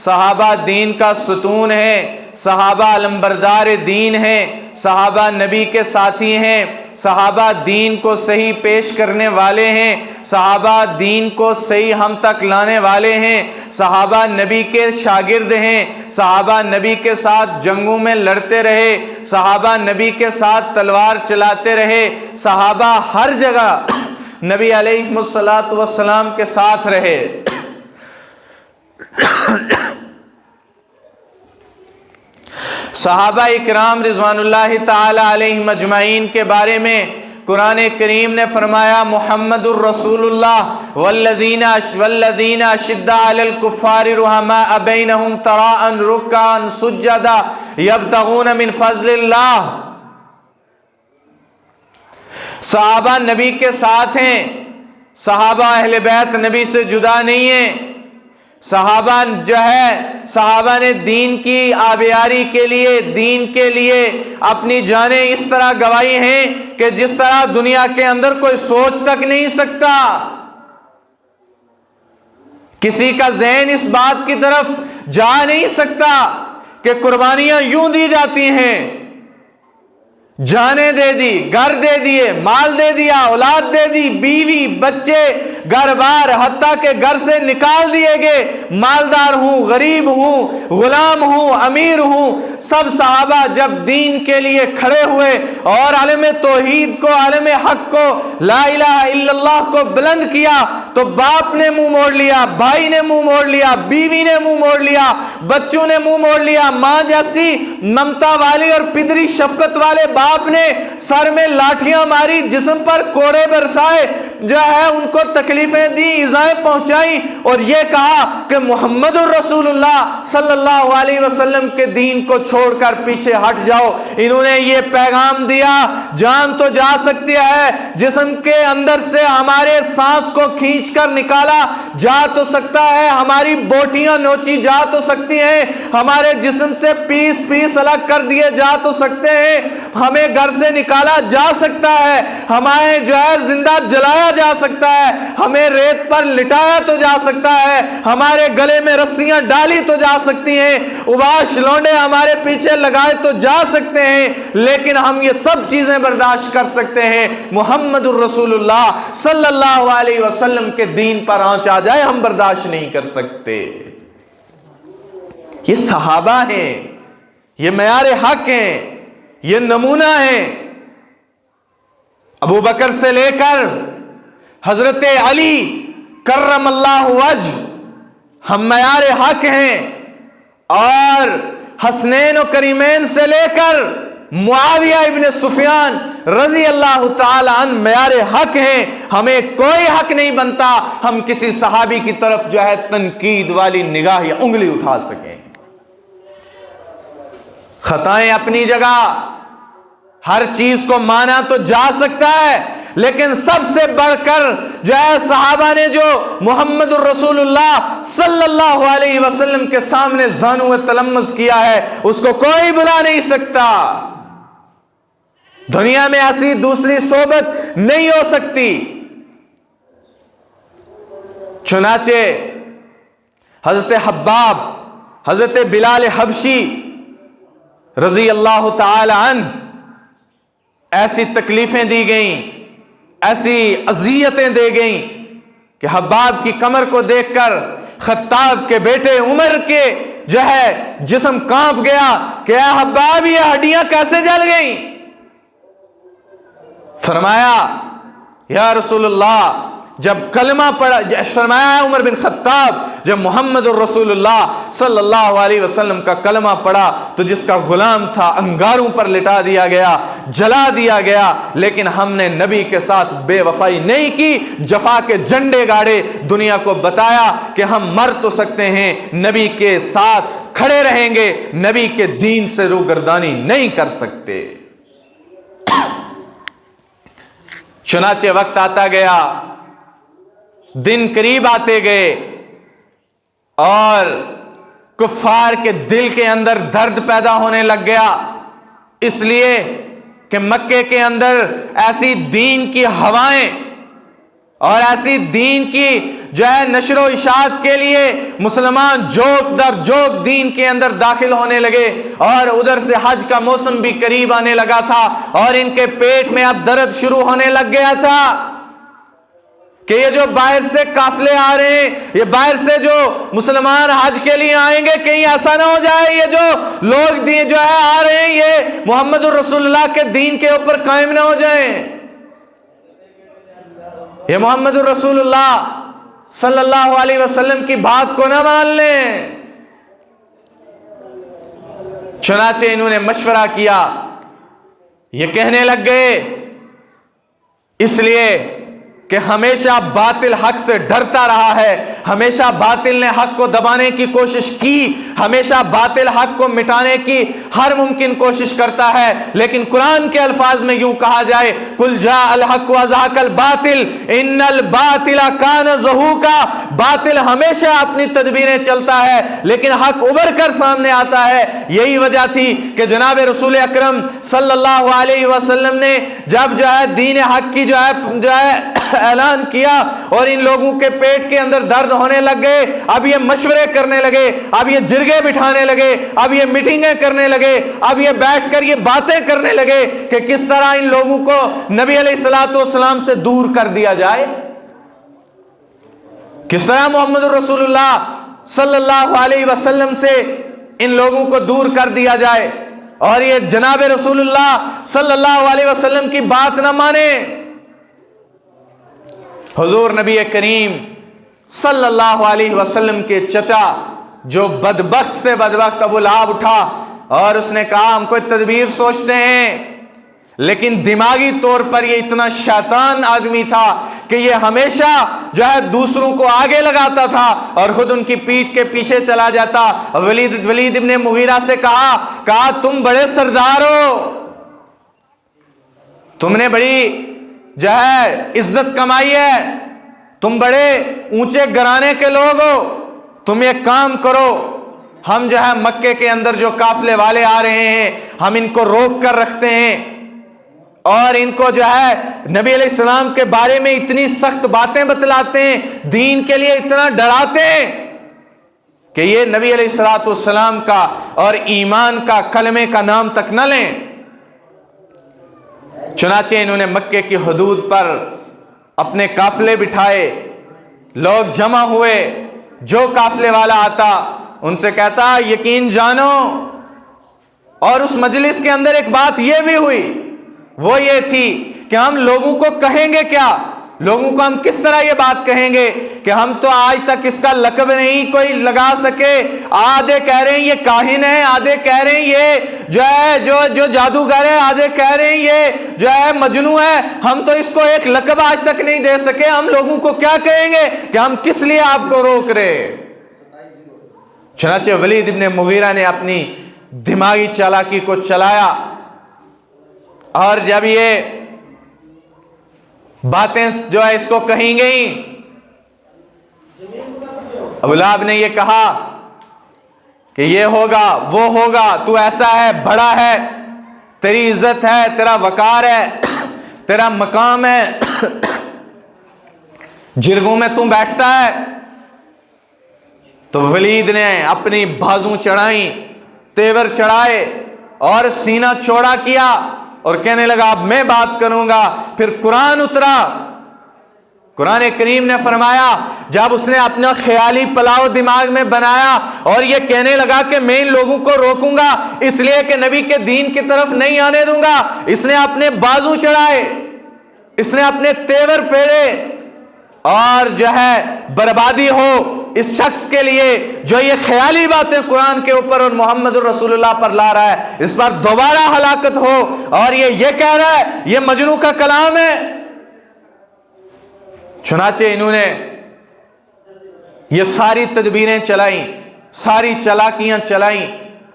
صحابہ دین کا ستون ہیں، صحابہ علمبردار دین ہیں، صحابہ نبی کے ساتھی ہیں، صحابہ دین کو صحیح پیش کرنے والے ہیں، صحابہ دین کو صحیح ہم تک لانے والے ہیں، صحابہ نبی کے شاگرد ہیں، صحابہ نبی کے ساتھ جنگوں میں لڑتے رہے، صحابہ نبی کے ساتھ تلوار چلاتے رہے، صحابہ ہر جگہ نبی علیہ الصلوۃ والسلام کے ساتھ رہے۔ صحابہ اکرام رضوان اللہ تعالی علیہم اجمعین کے بارے میں قرآن کریم نے فرمایا محمد الرسول اللہ والذین اشداء علی الکفار رحماء بینہم تراء رکعا سجدا یبتغون من فضل اللہ۔ صحابہ نبی کے ساتھ ہیں، صحابہ اہل بیت نبی سے جدا نہیں ہیں۔ صحابہ صحابہ نے دین کی آبیاری کے لیے، دین کے لیے اپنی جانیں اس طرح گنوائی ہیں کہ جس طرح دنیا کے اندر کوئی سوچ تک نہیں سکتا۔ کسی کا ذہن اس بات کی طرف جا نہیں سکتا کہ قربانیاں یوں دی جاتی ہیں، جانیں دے دی، گھر دے دیے، مال دے دیا، اولاد دے دی، بیوی بچے گھر بار، حتیٰ کہ گھر سے نکال دیے گئے، مالدار ہوں، غریب ہوں، غلام ہوں، امیر ہوں، سب صحابہ جب دین کے لیے کھڑے ہوئے اور عالم توحید کو، عالم حق کو، لا الہ الا اللہ کو بلند کیا تو باپ نے منہ موڑ لیا، بھائی نے منہ موڑ لیا، بیوی نے منہ موڑ لیا، بچوں نے منہ موڑ لیا، ماں جیسی ممتا والی اور پدری شفقت والے باپ نے سر میں لاٹھیاں ماری، جسم پر کوڑے برسائے، ان کو تکلیفیں دی، ایذائیں پہنچائیں، اور یہ کہا کہ محمد الرسول اللہ صلی اللہ علیہ وسلم کے دین کو چھوڑ کر پیچھے ہٹ جاؤ۔ انہوں نے یہ پیغام دیا، جان تو جا سکتی ہے، جسم کے اندر سے ہمارے سانس کو کھینچ کر نکالا جا تو سکتا ہے، ہماری بوٹیاں نوچی جا تو سکتی ہیں، ہمارے جسم سے پیس پیس الگ کر دیے جا تو سکتے ہیں، ہمیں گھر سے نکالا جا سکتا ہے، ہمیں زندہ جلایا جا سکتا ہے، ہمیں ریت پر لٹایا تو جا سکتا ہے، ہمارے گلے میں رسیاں ڈالی تو جا سکتی ہیں، اوباش لونڈے ہمارے پیچھے لگائے تو جا سکتے ہیں، لیکن ہم یہ سب چیزیں برداشت کر سکتے ہیں، محمد الرسول اللہ صلی اللہ علیہ وسلم کے دین پر آنچ آ جائے ہم برداشت نہیں کر سکتے۔ یہ صحابہ ہیں، یہ معیار حق ہیں، یہ نمونہ ہیں۔ ابو بکر سے لے کر حضرت علی کرم اللہ وجہ ہم معیار حق ہیں، اور حسنین و کریمین سے لے کر معاویہ ابن سفیان رضی اللہ تعالی عنہ معیار حق ہیں۔ ہمیں کوئی حق نہیں بنتا ہم کسی صحابی کی طرف تنقید والی نگاہ یا انگلی اٹھا سکیں۔ خطائیں اپنی جگہ، ہر چیز کو مانا تو جا سکتا ہے، لیکن سب سے بڑھ کر صحابہ نے جو محمد الرسول اللہ صلی اللہ علیہ وسلم کے سامنے زانو تلمذ کیا ہے، اس کو کوئی بلا نہیں سکتا۔ دنیا میں ایسی دوسری صحبت نہیں ہو سکتی۔ چنانچہ حضرت حباب، حضرت بلال حبشی رضی اللہ تعالی عنہ ایسی تکلیفیں دی گئیں، ایسی اذیتیں دے گئیں کہ حباب کی کمر کو دیکھ کر خطاب کے بیٹے عمر کے جسم کانپ گیا کہ اے حباب یہ ہڈیاں کیسے جل گئیں؟ فرمایا یا رسول اللہ، جب کلمہ پڑھا، فرمایا عمر بن خطاب جب محمد الرسول اللہ صلی اللہ علیہ وسلم کا کلمہ پڑھا تو جس کا غلام تھا انگاروں پر لٹا دیا گیا، جلا دیا گیا، لیکن ہم نے نبی کے ساتھ بے وفائی نہیں کی، جفا کے جھنڈے گاڑے، دنیا کو بتایا کہ ہم مر تو سکتے ہیں، نبی کے ساتھ کھڑے رہیں گے، نبی کے دین سے روگردانی نہیں کر سکتے۔ چنانچہ وقت آتا گیا، دن قریب آتے گئے، اور کفار کے دل کے اندر درد پیدا ہونے لگ گیا، اس لیے کہ مکے کے اندر ایسی دین کی ہوائیں اور ایسی دین کی جو ہے نشر و اشاعت کے لیے مسلمان جوک در جوک دین کے اندر داخل ہونے لگے، اور ادھر سے حج کا موسم بھی قریب آنے لگا تھا، اور ان کے پیٹ میں اب درد شروع ہونے لگ گیا تھا کہ یہ جو باہر سے قافلے آ رہے ہیں، یہ باہر سے جو مسلمان حج کے لیے آئیں گے، کہیں ایسا نہ ہو جائے یہ جو لوگ جو ہے آ رہے ہیں یہ محمد الرسول اللہ کے دین کے اوپر قائم نہ ہو جائیں، یہ محمد الرسول اللہ صلی اللہ علیہ وسلم کی بات کو نہ مان لیں۔ چنانچہ انہوں نے مشورہ کیا، یہ کہنے لگ گئے اس لیے کہ ہمیشہ باطل حق سے ڈرتا رہا ہے، ہمیشہ باطل نے حق کو دبانے کی کوشش کی، ہمیشہ باطل حق کو مٹانے کی ہر ممکن کوشش کرتا ہے، لیکن قرآن کے الفاظ میں یوں کہا جائے قل جاء الحق وزهق الباطل ان الباطل کان زہوقا، باطل ہمیشہ اپنی تدبیریں چلتا ہے لیکن حق ابھر کر سامنے آتا ہے۔ یہی وجہ تھی کہ جناب رسول اکرم صلی اللہ علیہ وسلم نے جب جو ہے دین حق کی جو ہے اعلان کیا اور ان لوگوں کے پیٹ کے اندر درد ہونے لگ گئے، اب یہ مشورے کرنے لگے، اب یہ جرگے بٹھانے لگے، اب یہ میٹنگیں کرنے لگے، اب یہ بیٹھ کر یہ باتیں کرنے لگے کہ کس طرح ان لوگوں کو نبی علیہ الصلوۃ والسلام سے دور کر دیا جائے، کس طرح محمد الرسول اللہ صلی اللہ علیہ وسلم سے ان لوگوں کو دور کر دیا جائے، اور یہ جناب رسول اللہ صلی اللہ علیہ وسلم کی بات نہ مانے۔ حضور نبی کریم صلی اللہ علیہ وسلم کے چچا جو بدبخت سے بدبخت ابو لہب اٹھا اور اس نے کہا ہم کوئی تدبیر سوچتے ہیں، لیکن دماغی طور پر یہ اتنا شیطان آدمی تھا کہ یہ ہمیشہ جو ہے دوسروں کو آگے لگاتا تھا اور خود ان کی پیٹھ کے پیچھے چلا جاتا۔ ولید ابن مغیرہ سے کہا تم بڑے سردار ہو، تم نے بڑی جو ہے عزت کمائی ہے، تم بڑے اونچے گھرانے کے لوگ ہو، تم ایک کام کرو، ہم جو ہے مکے کے اندر جو قافلے والے آ رہے ہیں ہم ان کو روک کر رکھتے ہیں اور ان کو جو ہے نبی علیہ السلام کے بارے میں اتنی سخت باتیں بتلاتے ہیں، دین کے لیے اتنا ڈراتے ہیں کہ یہ نبی علیہ السلام کا اور ایمان کا کلمے کا نام تک نہ لیں۔ چنانچہ انہوں نے مکے کی حدود پر اپنے قافلے بٹھائے، لوگ جمع ہوئے، جو قافلے والا آتا ان سے کہتا یقین جانو، اور اس مجلس کے اندر ایک بات یہ بھی ہوئی، وہ یہ تھی کہ ہم لوگوں کو کہیں گے کیا، لوگوں کو ہم کس طرح یہ بات کہیں گے کہ ہم تو آج تک اس کا لقب نہیں کوئی لگا سکے، آدھے کہہ رہے ہیں یہ کاہن ہے، آدھے کہہ رہے ہیں یہ جو ہے جو جادوگر ہے، آدھے کہہ رہے ہیں یہ جو ہے مجنوں ہے، ہم تو اس کو ایک لقب آج تک نہیں دے سکے، ہم لوگوں کو کیا کہیں گے کہ ہم کس لیے آپ کو روک رہے۔ چنانچہ ولید ابن مغیرہ نے اپنی دماغی چالاکی کو چلایا، اور جب یہ باتیں جو ہے اس کو کہیں گئیں، ابو لہب نے یہ کہا کہ یہ ہوگا وہ ہوگا، تو ایسا ہے، بڑا ہے، تیری عزت ہے، تیرا وقار ہے، تیرا مقام ہے، جرگوں میں تو بیٹھتا ہے۔ تو ولید نے اپنی بازو چڑھائیں، تیور چڑھائے اور سینہ چوڑا کیا اور کہنے لگا اب میں بات کروں گا۔ پھر قرآن اترا، قرآن کریم نے فرمایا جب اس نے اپنا خیالی پلاؤ دماغ میں بنایا اور یہ کہنے لگا کہ میں ان لوگوں کو روکوں گا اس لیے کہ نبی کے دین کی طرف نہیں آنے دوں گا، اس نے اپنے بازو چڑھائے، اس نے اپنے تیور پھیرے، اور جو ہے بربادی ہو اس شخص کے لیے جو یہ خیالی باتیں قرآن کے اوپر اور محمد الرسول اللہ پر لا رہا ہے، اس پر دوبارہ ہلاکت ہو، اور یہ کہہ رہا ہے یہ مجنوں کا کلام ہے۔ چنانچہ انہوں نے یہ ساری تدبیریں چلائیں، ساری چالاکیاں چلائیں،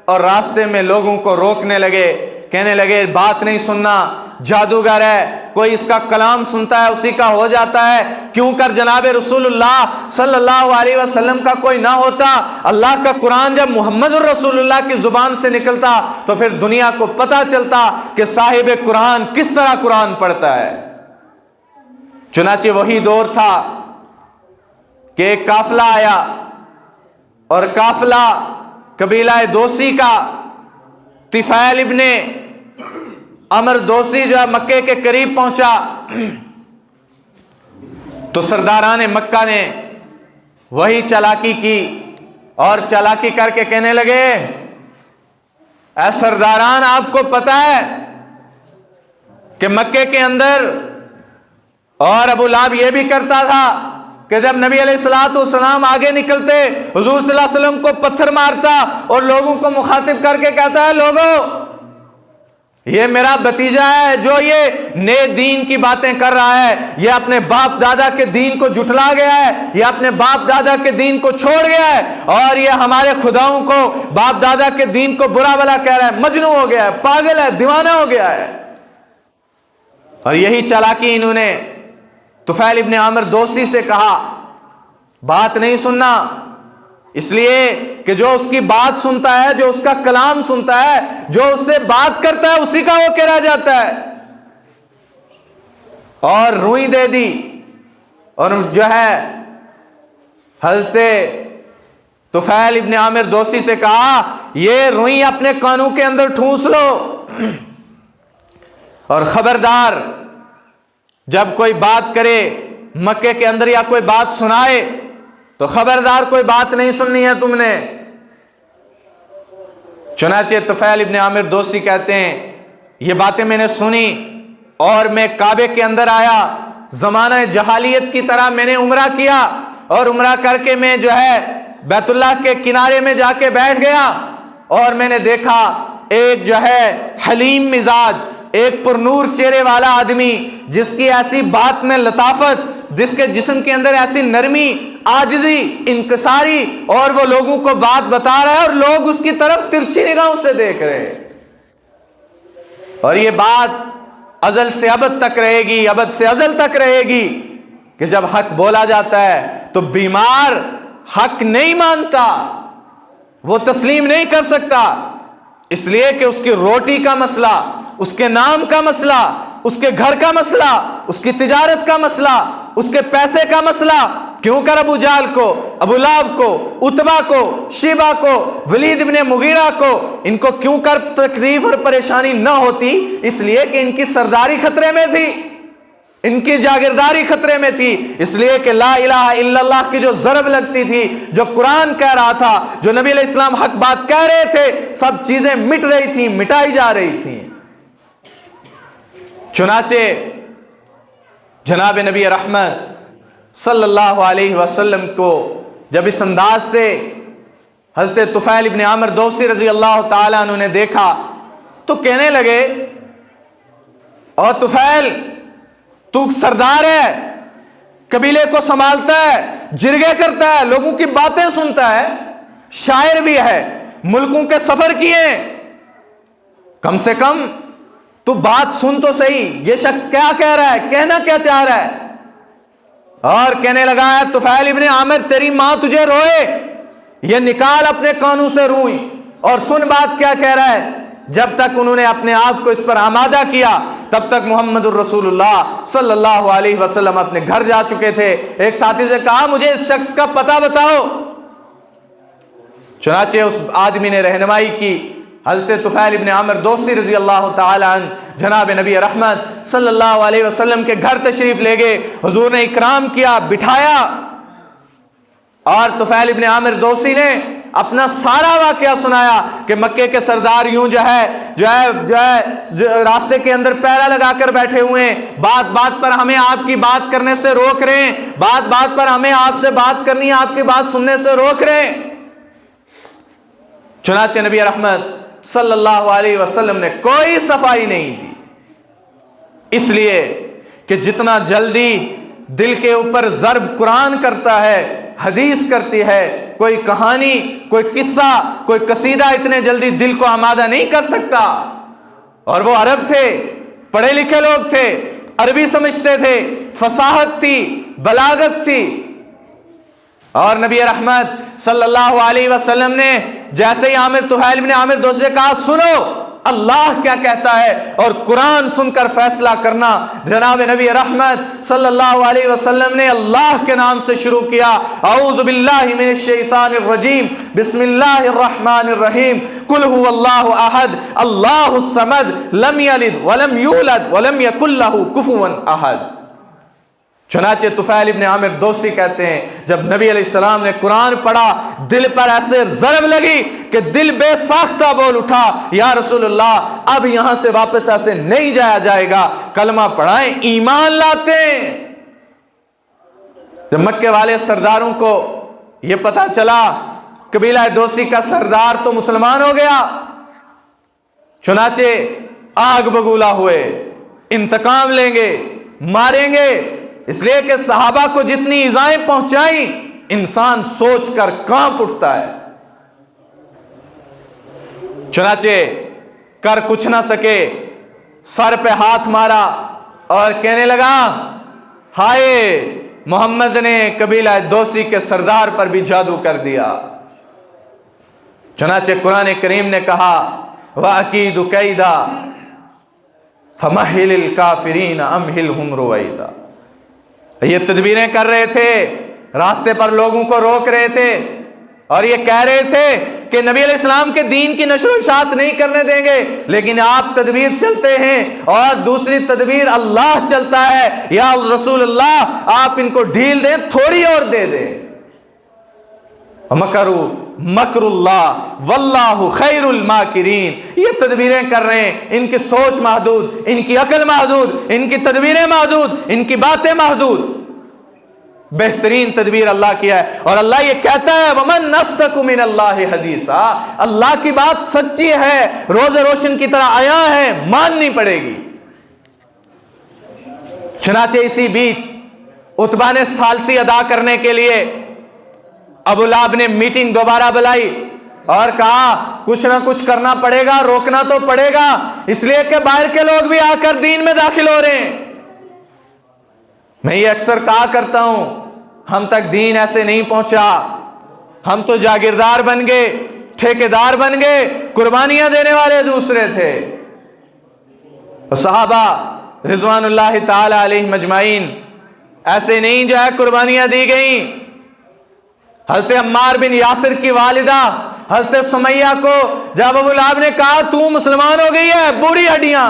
اور راستے میں لوگوں کو روکنے لگے، کہنے لگے بات نہیں سننا، جادوگر ہے، کوئی اس کا کلام سنتا ہے اسی کا ہو جاتا ہے، کیوں کر جناب رسول اللہ صلی اللہ علیہ وسلم کا کوئی نہ ہوتا، اللہ کا قرآن جب محمد الرسول اللہ کی زبان سے نکلتا تو پھر دنیا کو پتہ چلتا کہ صاحب قرآن کس طرح قرآن پڑھتا ہے۔ چنانچہ وہی دور تھا کہ ایک قافلہ آیا اور قافلہ قبیلہ دوسی کا طفیل ابن عمر دوسی جو ہے مکے کے قریب پہنچا تو سرداران مکہ نے وہی چالاکی کی اور چالاکی کر کے کہنے لگے اے سرداران، آپ کو پتہ ہے کہ مکے کے اندر، اور ابو لہب یہ بھی کرتا تھا کہ جب نبی علیہ السلام آگے نکلتے حضور صلی اللہ علیہ وسلم کو پتھر مارتا اور لوگوں کو مخاطب کر کے کہتا ہے لوگوں یہ میرا بھتیجا ہے جو یہ نئے دین کی باتیں کر رہا ہے، یہ اپنے باپ دادا کے دین کو جھٹلا گیا ہے، یہ اپنے باپ دادا کے دین کو چھوڑ گیا ہے اور یہ ہمارے خداؤں کو باپ دادا کے دین کو برا بلا کہہ رہا ہے، مجنون ہو گیا ہے، پاگل ہے، دیوانہ ہو گیا ہے۔ اور یہی چالاکی انہوں نے طفیل ابن عامر دوسی سے کہا، بات نہیں سننا، اس لیے کہ جو اس کی بات سنتا ہے، جو اس کا کلام سنتا ہے، جو اس سے بات کرتا ہے، اسی کا ہو کے رہ جاتا ہے۔ اور روئی دے دی اور جو ہے حضرت طفیل ابن عامر دوسی سے کہا یہ روئی اپنے کانوں کے اندر ٹھونس لو اور خبردار جب کوئی بات کرے مکے کے اندر یا کوئی بات سنائے تو خبردار کوئی بات نہیں سننی ہے تم نے۔ چنانچہ طفیل ابن عامر دوسی کہتے ہیں یہ باتیں میں نے سنی اور میں کعبے کے اندر آیا، زمانہ جہالیت کی طرح میں نے عمرہ کیا اور عمرہ کر کے میں جو ہے بیت اللہ کے کنارے میں جا کے بیٹھ گیا اور میں نے دیکھا ایک جو ہے حلیم مزاج، ایک پرنور چہرے والا آدمی جس کی ایسی بات میں لطافت، جس کے جسم کے اندر ایسی نرمی، عاجزی، انکساری، اور وہ لوگوں کو بات بتا رہا ہے اور لوگ اس کی طرف ترچھی نگاہوں سے دیکھ رہے ہیں۔ اور یہ بات ازل سے ابد تک رہے گی، ابد سے ازل تک رہے گی کہ جب حق بولا جاتا ہے تو بیمار حق نہیں مانتا، وہ تسلیم نہیں کر سکتا، اس لیے کہ اس کی روٹی کا مسئلہ، اس کے نام کا مسئلہ، اس کے گھر کا مسئلہ، اس کی تجارت کا مسئلہ، اس کے پیسے کا مسئلہ کیوں کر ابو جہل کو، ابو لہب کو، عتبہ کو، شیبہ کو، ولید ابن مغیرہ کو، ان کو کیوں کر تکلیف اور پریشانی نہ ہوتی؟ اس لیے کہ ان کی سرداری خطرے میں تھی، ان کی جاگیرداری خطرے میں تھی، اس لیے کہ لا الہ الا اللہ کی جو ضرب لگتی تھی، جو قرآن کہہ رہا تھا، جو نبی علیہ السلام حق بات کہہ رہے تھے، سب چیزیں مٹ رہی تھیں، مٹائی جا رہی تھیں۔ چنانچہ جناب نبی رحمت صلی اللہ علیہ وسلم کو جب اس انداز سے حضرت طفیل ابن عامر دوسی رضی اللہ تعالیٰ عنہ نے دیکھا تو کہنے لگے اور طفیل تو سردار ہے، قبیلے کو سنبھالتا ہے، جرگے کرتا ہے، لوگوں کی باتیں سنتا ہے، شاعر بھی ہے، ملکوں کے سفر کیے، کم سے کم تو بات سن تو صحیح، یہ شخص کیا کہہ رہا ہے، کہنا کیا چاہ رہا ہے۔ اور کہنے لگا ہے طفیل ابن عامر تیری ماں تجھے روئے، یہ نکال اپنے کانوں سے روئی اور سن بات کیا کہہ رہا ہے۔ جب تک انہوں نے اپنے آپ کو اس پر آمادہ کیا تب تک محمد الرسول اللہ صلی اللہ علیہ وسلم اپنے گھر جا چکے تھے۔ ایک ساتھی سے کہا مجھے اس شخص کا پتہ بتاؤ، چنانچہ اس آدمی نے رہنمائی کی، حضرت طفیل ابن عامر دوسی رضی اللہ تعالیٰ عنہ جناب نبی رحمت صلی اللہ علیہ وسلم کے گھر تشریف لے گئے، حضور نے اکرام کیا، بٹھایا، اور طفیل ابن عامر دوسی نے اپنا سارا واقعہ سنایا کہ مکے کے سردار یوں جو ہے راستے کے اندر پیرا لگا کر بیٹھے ہوئے ہیں، بات بات پر ہمیں آپ کی بات کرنے سے روک رہے ہیں، بات بات پر ہمیں آپ سے بات کرنی ہے، آپ کی بات سننے سے روک رہے ہیں۔ چنانچہ نبی رحمت صلی اللہ علیہ وسلم نے کوئی صفائی نہیں دی، اس لیے کہ جتنا جلدی دل کے اوپر ضرب قرآن کرتا ہے، حدیث کرتی ہے، کوئی کہانی، کوئی قصہ، کوئی قصیدہ اتنے جلدی دل کو آمادہ نہیں کر سکتا۔ اور وہ عرب تھے، پڑھے لکھے لوگ تھے، عربی سمجھتے تھے، فصاحت تھی، بلاغت تھی، اور نبی رحمت صلی اللہ علیہ وسلم نے جیسے ہی طفیل ابن عامر دوسی سے کہا سنو اللہ کیا کہتا ہے اور قرآن سن کر فیصلہ کرنا۔ جناب نبی رحمت صلی اللہ علیہ وسلم نے اللہ کے نام سے شروع کیا، اعوذ باللہ من الشیطان الرجیم، بسم اللہ الرحمن الرحیم، قل هو اللہ احد اللہ الصمد لم یلد ولم یولد ولم یکن لہ کفوا احد۔ چنانچہ طفیل ابن عامر دوسی کہتے ہیں جب نبی علیہ السلام نے قرآن پڑھا دل پر ایسے ضرب لگی کہ دل بے ساختہ بول اٹھا، یا رسول اللہ اب یہاں سے واپس ایسے نہیں جایا جائے گا، کلمہ پڑھائیں، ایمان لاتے ہیں۔ جب مکے والے سرداروں کو یہ پتا چلا قبیلہ دوسی کا سردار تو مسلمان ہو گیا، چنانچہ آگ بگولا ہوئے، انتقام لیں گے، ماریں گے، اس لیے کہ صحابہ کو جتنی ایذائیں پہنچائیں انسان سوچ کر کانپ اٹھتا ہے۔ چنانچہ کر کچھ نہ سکے، سر پہ ہاتھ مارا اور کہنے لگا ہائے محمد نے قبیلہ دوسی کے سردار پر بھی جادو کر دیا۔ چنانچہ قرآن کریم نے کہا وَأَكِيدُ كَيْدًا فَمَهِّلِ الْكَافِرِينَ أَمْهِلْهُمْ رُوَيْدًا۔ یہ تدبیریں کر رہے تھے، راستے پر لوگوں کو روک رہے تھے اور یہ کہہ رہے تھے کہ نبی علیہ السلام کے دین کی نشر و اشاعت نہیں کرنے دیں گے، لیکن آپ تدبیر چلتے ہیں اور دوسری تدبیر اللہ چلتا ہے، یا رسول اللہ آپ ان کو ڈھیل دیں، تھوڑی اور دے دیں۔ مکروا مکر اللہ واللہ خیر الماکرین۔ یہ تدبیریں کر رہے ہیں، ان کی سوچ محدود، ان کی عقل محدود، ان کی تدبیریں محدود، ان کی باتیں محدود، بہترین تدبیر اللہ کیا ہے۔ اور اللہ یہ کہتا ہے وَمَن نَصْدَقُ مِنَ اللَّهِ حَدِيثًا، اللہ کی بات سچی ہے، روز روشن کی طرح آیا ہے، ماننی پڑے گی۔ چنانچہ اسی بیچ عتبہ نے ثالثی ادا کرنے کے لیے ابو لہب نے میٹنگ دوبارہ بلائی اور کہا کچھ نہ کچھ کرنا پڑے گا، روکنا تو پڑے گا، اس لیے کہ باہر کے لوگ بھی آ کر دین میں داخل ہو رہے ہیں۔ میں یہ اکثر کہا کرتا ہوں ہم تک دین ایسے نہیں پہنچا، ہم تو جاگیردار بن گئے، ٹھیکیدار بن گئے، قربانیاں دینے والے دوسرے تھے۔ صحابہ رضوان اللہ تعالی علیہ مجمعین ایسے نہیں جو ہے قربانیاں دی گئیں۔ حضرت عمار بن یاسر کی والدہ حضرت سمیہ کو جب ابو لہب نے کہا تو مسلمان ہو گئی ہے بوڑھی ہڈیاں،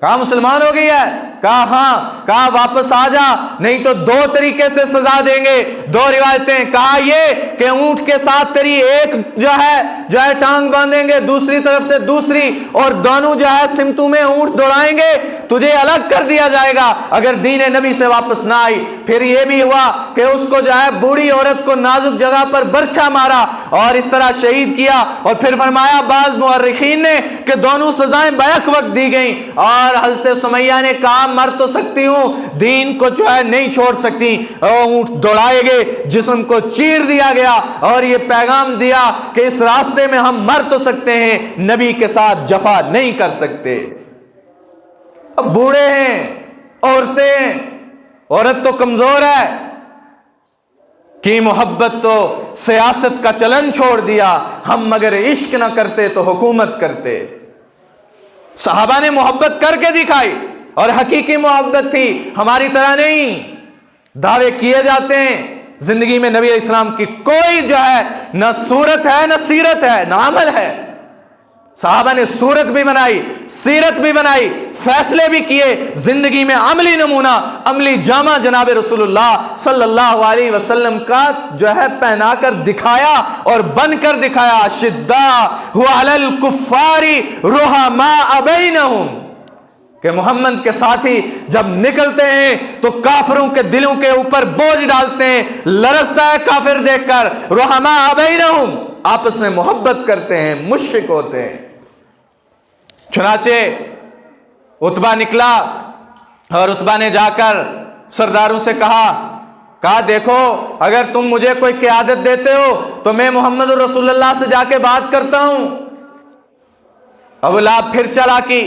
کہا مسلمان ہو گئی ہے، کہا ہاں، کہا واپس آ جا نہیں تو دو طریقے سے سزا دیں گے، دو روایتیں، کہا یہ کہ اونٹ کے ساتھ تیری ایک جو ہے ٹانگ باندھیں گے، دوسری طرف سے دوسری، اور دونوں جو ہے سمتوں میں اونٹ دوڑائیں گے، تجھے الگ کر دیا جائے گا اگر دین نبی سے واپس نہ آئی۔ پھر یہ بھی ہوا کہ اس کو جو ہے بوڑھی عورت کو نازک جگہ پر برچھا مارا اور اس طرح شہید کیا، اور پھر فرمایا بعض مورخین نے کہ دونوں سزائیں بیک وقت دی گئیں، اور حضرت سمیہ نے کہا مر تو سکتی ہوں دین کو جو ہے نہیں چھوڑ سکتی، اونٹ دوڑائے گئے، جسم کو چیر دیا گیا اور یہ پیغام دیا کہ اس راستے میں ہم مر تو سکتے ہیں، نبی کے ساتھ جفا نہیں کر سکتے۔ اب بوڑھے ہیں، عورتیں ہیں، عورت تو کمزور ہے، کی محبت تو سیاست کا چلن چھوڑ دیا، ہم مگر عشق نہ کرتے تو حکومت کرتے۔ صحابہ نے محبت کر کے دکھائی اور حقیقی محبت تھی، ہماری طرح نہیں دعوے کیے جاتے ہیں۔ زندگی میں نبی علیہ السلام کی کوئی جو ہے نہ صورت ہے نہ سیرت ہے نہ عمل ہے۔ صحابہ نے صورت بھی بنائی، سیرت بھی بنائی، فیصلے بھی کیے، زندگی میں عملی نمونہ، عملی جامہ جناب رسول اللہ صلی اللہ علیہ وسلم کا جو ہے پہنا کر دکھایا اور بن کر دکھایا۔ شداء علی الکفار رحماء بینہم، کہ محمد کے ساتھی جب نکلتے ہیں تو کافروں کے دلوں کے اوپر بوجھ ڈالتے ہیں، لرزتا ہے کافر دیکھ کر، رحماء بینہم، آپس میں محبت کرتے ہیں، مشفق ہوتے ہیں۔ چنانچہ عتبہ نکلا اور عتبہ نے جا کر سرداروں سے کہا دیکھو اگر تم مجھے کوئی قیادت دیتے ہو تو میں محمد رسول اللہ سے جا کے بات کرتا ہوں۔ ابو لہب پھر چلا کی،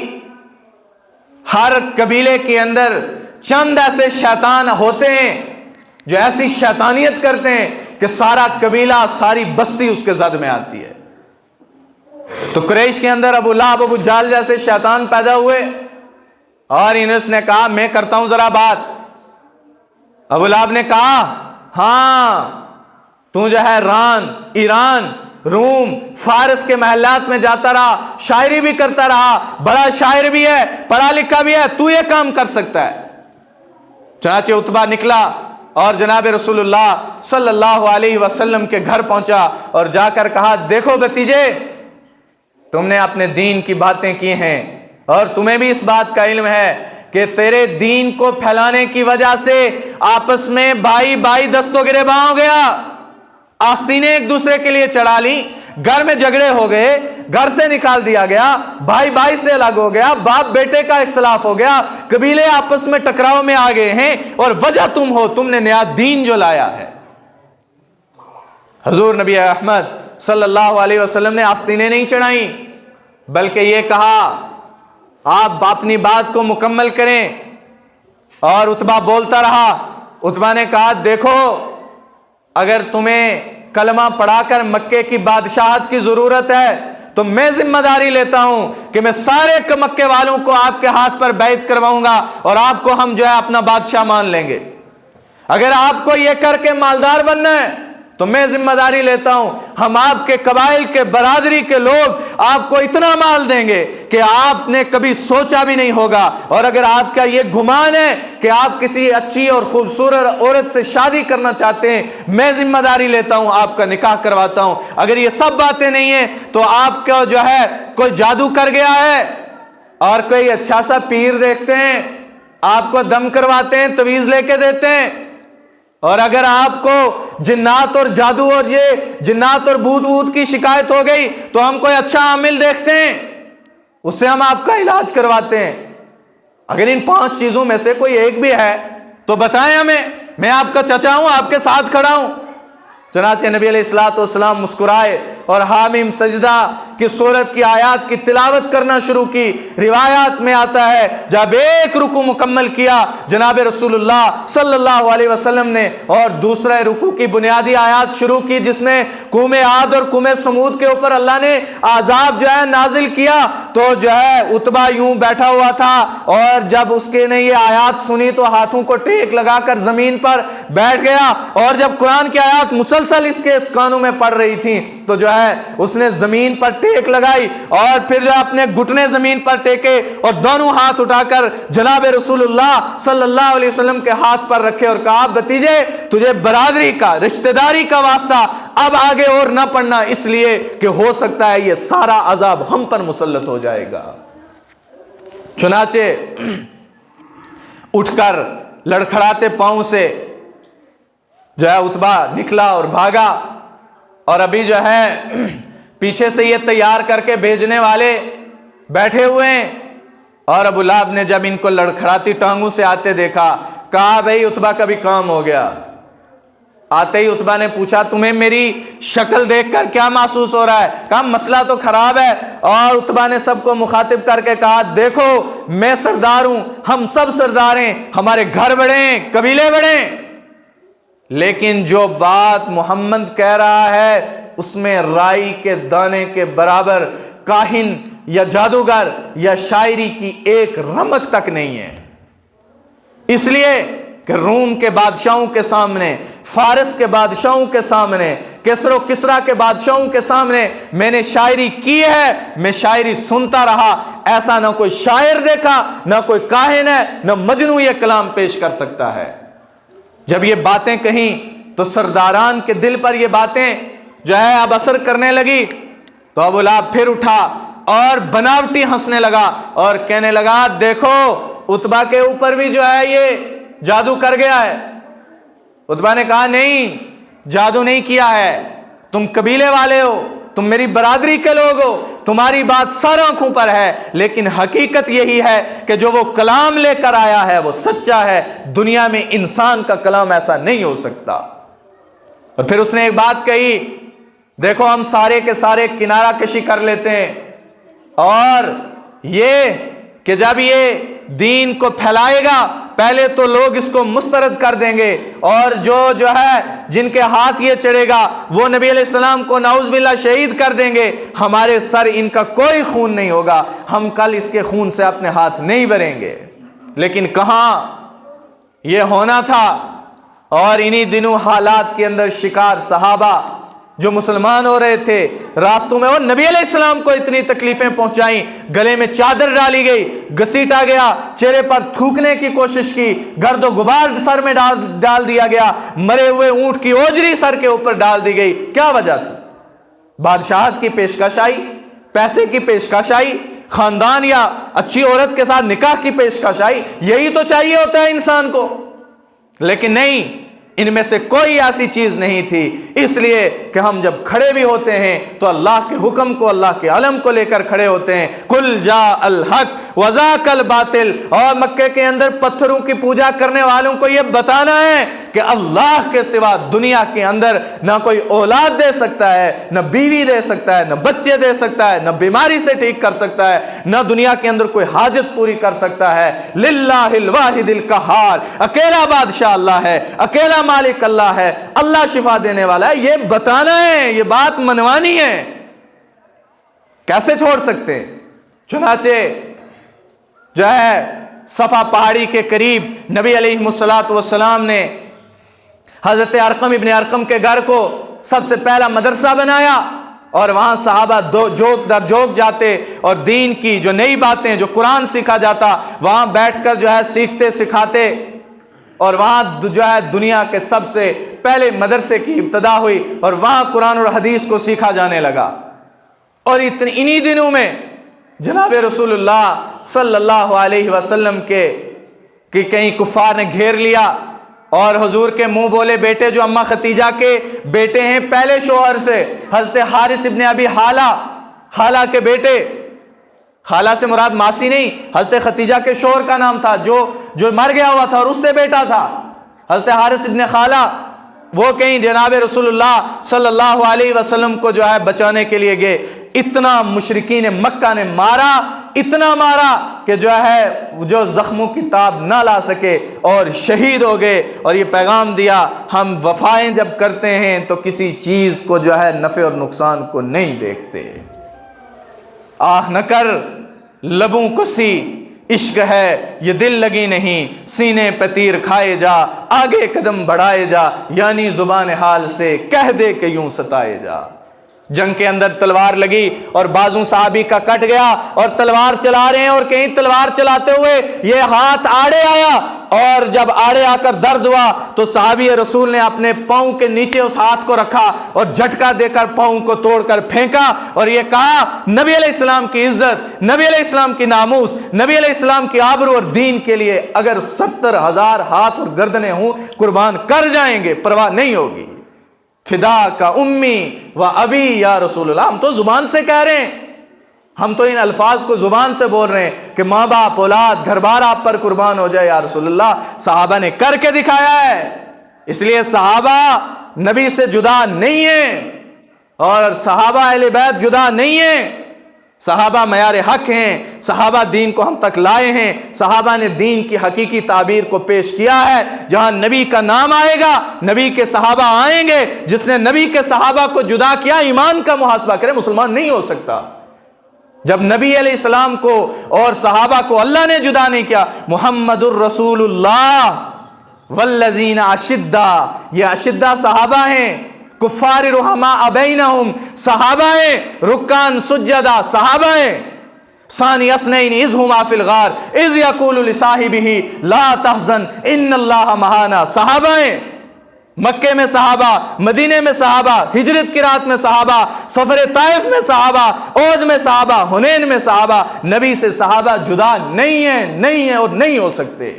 ہر قبیلے کے اندر چند ایسے شیطان ہوتے ہیں جو ایسی شیطانیت کرتے ہیں کہ سارا قبیلہ، ساری بستی اس کے زد میں آتی ہے۔ تو قریش کے اندر ابو لہب ابو جہل جیسے شیطان پیدا ہوئے اور انس نے کہا میں کرتا ہوں ذرا بات. ابو لہب نے کہا ہاں تو جو ہے ایران روم فارس کے محلات میں جاتا رہا, شاعری بھی کرتا رہا, بڑا شاعر بھی ہے, پڑھا لکھا بھی ہے, تو یہ کام کر سکتا ہے. چنانچہ عتبہ نکلا اور جناب رسول اللہ صلی اللہ علیہ وسلم کے گھر پہنچا اور جا کر کہا دیکھو بھتیجے, تم نے اپنے دین کی باتیں کی ہیں اور تمہیں بھی اس بات کا علم ہے کہ تیرے دین کو پھیلانے کی وجہ سے آپس میں بھائی دستوں گریباں ہو گیا, آستینیں ایک دوسرے کے لیے چڑھا لی, گھر میں جھگڑے ہو گئے, گھر سے نکال دیا گیا, بھائی سے الگ ہو گیا, باپ بیٹے کا اختلاف ہو گیا, قبیلے آپس میں ٹکراؤ میں آ گئے ہیں اور وجہ تم ہو, تم نے نیا دین جو لایا ہے. حضور نبی احمد صلی اللہ علیہ وسلم نے آستینیں نہیں چڑھائیں بلکہ یہ کہا آپ اپنی بات کو مکمل کریں. اور عتبہ بولتا رہا. عتبہ نے کہا دیکھو اگر تمہیں کلمہ پڑھا کر مکے کی بادشاہت کی ضرورت ہے تو میں ذمہ داری لیتا ہوں کہ میں سارے مکے والوں کو آپ کے ہاتھ پر بیعت کرواؤں گا اور آپ کو ہم جو ہے اپنا بادشاہ مان لیں گے. اگر آپ کو یہ کر کے مالدار بننا ہے تو میں ذمہ داری لیتا ہوں, ہم آپ کے قبائل کے برادری کے لوگ آپ کو اتنا مال دیں گے کہ آپ نے کبھی سوچا بھی نہیں ہوگا. اور اگر آپ کا یہ گمان ہے کہ آپ کسی اچھی اور خوبصورت عورت سے شادی کرنا چاہتے ہیں, میں ذمہ داری لیتا ہوں آپ کا نکاح کرواتا ہوں. اگر یہ سب باتیں نہیں ہیں تو آپ کا جو ہے کوئی جادو کر گیا ہے اور کوئی اچھا سا پیر دیکھتے ہیں, آپ کو دم کرواتے ہیں, تویز لے کے دیتے ہیں. اور اگر آپ کو جنات اور جادو اور یہ جنات اور بھوت ووت کی شکایت ہو گئی تو ہم کوئی اچھا عامل دیکھتے ہیں, اس سے ہم آپ کا علاج کرواتے ہیں. اگر ان 5 چیزوں میں سے کوئی ایک بھی ہے تو بتائیں ہمیں, میں آپ کا چچا ہوں, آپ کے ساتھ کھڑا ہوں. چنانچہ نبی علیہ الصلوۃ والسلام مسکرائے اور حامیم سجدہ کی سورت کی آیات کی تلاوت کرنا شروع کی. روایات میں آتا ہے جب ایک رکوع مکمل کیا جناب رسول اللہ صلی اللہ علیہ وسلم نے اور دوسرے رکوع کی بنیادی آیات شروع کی جس میں قوم عاد اور قوم سمود کے اوپر اللہ نے عذاب جو ہے نازل کیا, تو جو ہے عتبہ یوں بیٹھا ہوا تھا اور جب اس کے نے یہ آیات سنی تو ہاتھوں کو ٹیک لگا کر زمین پر بیٹھ گیا. اور جب قرآن کی آیات مسلسل اس کے کانوں میں پڑ رہی تھی تو جو ہے اس نے زمین پر ٹیک لگائی اور پھر جو اپنے گھٹنے زمین پر ٹیکے اور دونوں ہاتھ اٹھا کر جناب رسول اللہ صلی اللہ علیہ وسلم کے ہاتھ پر رکھے اور کہا بھتیجے تجھے برادری کا رشتہ داری کا واسطہ اب آگے اور نہ پڑھنا, اس لیے کہ ہو سکتا ہے یہ سارا عذاب ہم پر مسلط ہو جائے گا. چنانچہ اٹھ کر لڑکھڑاتے پاؤں سے جو ہے عتبہ نکلا اور بھاگا. اور ابھی جو ہے پیچھے سے یہ تیار کر کے بھیجنے والے بیٹھے ہوئے ہیں اور ابو لہب نے جب ان کو لڑکھڑاتی ٹانگوں سے آتے دیکھا کہا بھئی عتبہ کا بھی کام ہو گیا. آتے ہی عتبہ نے پوچھا تمہیں میری شکل دیکھ کر کیا محسوس ہو رہا ہے؟ کہا مسئلہ تو خراب ہے. اور عتبہ نے سب کو مخاطب کر کے کہا دیکھو میں سردار ہوں, ہم سب سردار ہیں, ہمارے گھر بڑے ہیں, قبیلے بڑے ہیں, لیکن جو بات محمد کہہ رہا ہے اس میں رائی کے دانے کے برابر کاہن یا جادوگر یا شاعری کی ایک رمق تک نہیں ہے. اس لیے کہ روم کے بادشاہوں کے سامنے, فارس کے بادشاہوں کے سامنے, کسر و کسرا کے بادشاہوں کے سامنے میں نے شاعری کی ہے, میں شاعری سنتا رہا. ایسا نہ کوئی شاعر دیکھا, نہ کوئی کاہن ہے, نہ مجنوں یہ کلام پیش کر سکتا ہے. جب یہ باتیں کہیں تو سرداران کے دل پر یہ باتیں جو ہے اب اثر کرنے لگی تو ابو لہب پھر اٹھا اور بناوٹی ہنسنے لگا اور کہنے لگا دیکھو عتبہ کے اوپر بھی جو ہے یہ جادو کر گیا ہے. عتبہ نے کہا نہیں, جادو نہیں کیا ہے, تم قبیلے والے ہو, تم میری برادری کے لوگ ہو, تمہاری بات سر آنکھوں پر ہے, لیکن حقیقت یہی ہے کہ جو وہ کلام لے کر آیا ہے وہ سچا ہے. دنیا میں انسان کا کلام ایسا نہیں ہو سکتا. اور پھر اس نے ایک بات کہی دیکھو ہم سارے کے سارے کنارہ کشی کر لیتے ہیں اور یہ کہ جب یہ دین کو پھیلائے گا پہلے تو لوگ اس کو مسترد کر دیں گے، اور جو ہے جن کے ہاتھ یہ چڑھے گا وہ نبی علیہ السلام کو نعوذ باللہ شہید کر دیں گے، ہمارے سر ان کا کوئی خون نہیں ہوگا، ہم کل اس کے خون سے اپنے ہاتھ نہیں بھریں گے۔ لیکن کہاں یہ ہونا تھا، اور انہی دنوں حالات کے اندر شکار صحابہ جو مسلمان ہو رہے تھے راستوں میں، اور نبی علیہ السلام کو اتنی تکلیفیں پہنچائیں، گلے میں چادر ڈالی گئی، گھسیٹا گیا، چہرے پر تھوکنے کی کوشش کی، گرد و غبار سر میں ڈال دیا گیا، مرے ہوئے اونٹ کی اوجری سر کے اوپر ڈال دی گئی۔ کیا وجہ تھی؟ بادشاہت کی پیشکش آئی، پیسے کی پیشکش آئی، خاندان یا اچھی عورت کے ساتھ نکاح کی پیشکش آئی، یہی تو چاہیے ہوتا ہے انسان کو۔ لیکن نہیں، ان میں سے کوئی ایسی چیز نہیں تھی، اس لیے کہ ہم جب کھڑے بھی ہوتے ہیں تو اللہ کے حکم کو، اللہ کے علم کو لے کر کھڑے ہوتے ہیں۔ قل جاء الحق وذاق الباطل، اور مکے کے اندر پتھروں کی پوجا کرنے والوں کو یہ بتانا ہے کہ اللہ کے سوا دنیا کے اندر نہ کوئی اولاد دے سکتا ہے، نہ بیوی دے سکتا ہے، نہ بچے دے سکتا ہے، نہ بیماری سے ٹھیک کر سکتا ہے، نہ دنیا کے اندر کوئی حاجت پوری کر سکتا ہے۔ للہ الواحد القہار، اکیلا بادشاہ اللہ ہے، اکیلا مالک اللہ ہے، اللہ شفا دینے والا ہے، یہ بتانا ہے، یہ بات منوانی ہے۔ کیسے چھوڑ سکتے ہیں؟ چنانچہ جو ہے صفا پہاڑی کے قریب نبی علیہ الصلوۃ نے حضرت ارقم ابن ارقم کے گھر کو سب سے پہلا مدرسہ بنایا، اور وہاں صحابہ جوک در جوک جاتے، اور دین کی جو نئی باتیں، جو قرآن سیکھا جاتا، وہاں بیٹھ کر جو ہے سیکھتے سکھاتے، اور وہاں جو ہے دنیا کے سب سے پہلے مدرسے کی ابتدا ہوئی، اور وہاں قرآن اور حدیث کو سیکھا جانے لگا۔ اور انہی دنوں میں جناب رسول اللہ صلی اللہ علیہ وسلم کے کئی کفار نے گھیر لیا، اور حضور کے منہ بولے بیٹے جو اماں ختیجہ کے بیٹے ہیں پہلے شوہر سے، حضرت حارث ابن ابی خالہ کے بیٹے، خالہ سے مراد ماسی نہیں، حضرت ختیجہ کے شوہر کا نام تھا جو مر گیا ہوا تھا، اور اس سے بیٹا تھا حضرت حارث ابن خالہ، وہ کہیں جناب رسول اللہ صلی اللہ علیہ وسلم کو جو ہے بچانے کے لیے گئے۔ اتنا مشرکین مکہ نے مارا، اتنا مارا کہ جو زخموں کی تاب نہ لا سکے اور شہید ہو گئے۔ اور یہ پیغام دیا، ہم وفائیں جب کرتے ہیں تو کسی چیز کو جو ہے نفع اور نقصان کو نہیں دیکھتے۔ آہ نہ کر لبوں کو سی، عشق ہے یہ دل لگی نہیں، سینے پہ تیر کھائے جا، آگے قدم بڑھائے جا، یعنی زبان حال سے کہہ دے کہ یوں ستائے جا۔ جنگ کے اندر تلوار لگی اور بازو صحابی کا کٹ گیا، اور تلوار چلا رہے ہیں، اور کہیں تلوار چلاتے ہوئے یہ ہاتھ آڑے آیا، اور جب آڑے آ کر درد ہوا تو صحابی رسول نے اپنے پاؤں کے نیچے اس ہاتھ کو رکھا اور جھٹکا دے کر پاؤں کو توڑ کر پھینکا، اور یہ کہا نبی علیہ السلام کی عزت، نبی علیہ السلام کی ناموس، نبی علیہ السلام کی آبرو اور دین کے لیے اگر 70,000 ہاتھ اور گردنیں ہوں قربان کر جائیں گے، پرواہ نہیں ہوگی۔ فدا کا امی و ابی یا رسول اللہ، ہم تو زبان سے کہہ رہے ہیں، ہم تو ان الفاظ کو زبان سے بول رہے ہیں کہ ماں باپ، اولاد، گھر بار آپ پر قربان ہو جائے یا رسول اللہ۔ صحابہ نے کر کے دکھایا ہے، اس لیے صحابہ نبی سے جدا نہیں ہیں، اور صحابہ اہل بیت جدا نہیں ہیں، صحابہ معیار حق ہیں، صحابہ دین کو ہم تک لائے ہیں، صحابہ نے دین کی حقیقی تعبیر کو پیش کیا ہے۔ جہاں نبی کا نام آئے گا نبی کے صحابہ آئیں گے، جس نے نبی کے صحابہ کو جدا کیا ایمان کا محاسبہ کرے، مسلمان نہیں ہو سکتا۔ جب نبی علیہ السلام کو اور صحابہ کو اللہ نے جدا نہیں کیا، محمد الرسول اللہ والذین اشداء، یہ اشداء صحابہ ہیں، کفار رحماء بینہم صحابہ ہیں، رکان سجدہ صحابہ ہیں، ثانی اثنین اذ ہما فی الغار اذ یقول لصاحبہ لا تحزن ان اللہ معنا صحابہ ہیں۔ مکے میں صحابہ، مدینے میں صحابہ، ہجرت کی رات میں صحابہ، سفر طائف میں صحابہ، عہد میں صحابہ، حنین میں صحابہ، نبی سے صحابہ جدا نہیں ہیں اور نہیں ہو سکتے۔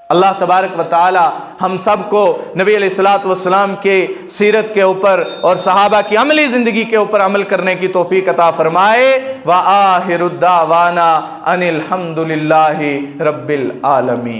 اللہ تبارک و تعالی ہم سب کو نبی علیہ الصلوۃ والسلام کے سیرت کے اوپر اور صحابہ کی عملی زندگی کے اوپر عمل کرنے کی توفیق عطا فرمائے۔ وآخر الدعوانا ان الحمد للہ رب العالمین۔